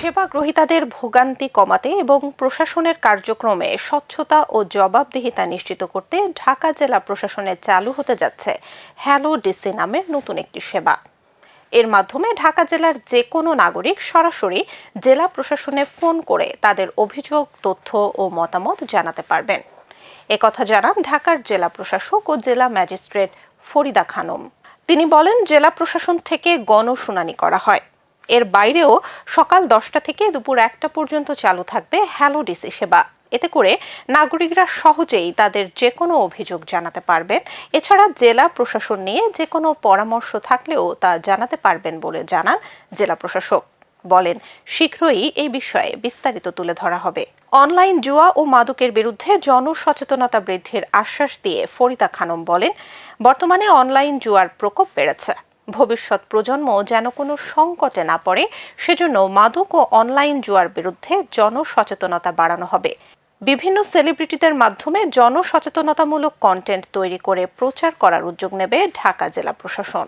সেবা গ্রহীতাদের ভোগান্তি কমাতে এবং প্রশাসনের কার্যক্রমে স্বচ্ছতা ও জবাবদিহিতা নিশ্চিত করতে ঢাকা জেলা প্রশাসনে চালু হতে যাচ্ছে হ্যালো ডিসি নামের নতুন একটি সেবা। এর মাধ্যমে ঢাকা জেলার যে কোনো নাগরিক সরাসরি জেলা প্রশাসনে ফোন করে তাদের অভিযোগ, তথ্য ও মতামত জানাতে পারবেন। একথা জানান ঢাকার জেলা প্রশাসক ও জেলা ম্যাজিস্ট্রেট ফরিদা খানম। তিনি বলেন, জেলা প্রশাসন থেকে গণশুনানি করা হয়। এর বাইরেও সকাল 10টা থেকে দুপুর 1টা পর্যন্ত চালু থাকবে হ্যালো ডিসি সেবা। এতে করে নাগরিকরা সহজেই তাদের যে কোনো অভিযোগ জানাতে পারবেন। এছাড়া জেলা প্রশাসন নিয়ে যে কোনো পরামর্শ থাকলেও তা জানাতে পারবেন বলে জানান জেলা প্রশাসক। বলেন, শীঘ্রই এই বিষয়ে বিস্তারিত তুলে ধরা হবে। অনলাইন জুয়া ও মাদকের বিরুদ্ধে জনসচেতনতা বৃদ্ধির আশ্বাস দিয়ে ফরিদা খানম বলেন, বর্তমানে অনলাইন জুয়ার প্রকোপ বেড়েছে। ভবিষ্যৎ প্রজন্ম যেন কোনো সংকটে না পড়ে, সেজন্য মাদক ও অনলাইন জুয়ার বিরুদ্ধে জনসচেতনতা বাড়ানো হবে। বিভিন্ন সেলিব্রিটিদের মাধ্যমে জনসচেতনতামূলক কন্টেন্ট তৈরি করে প্রচার করার উদ্যোগ নেবে ঢাকা জেলা প্রশাসন।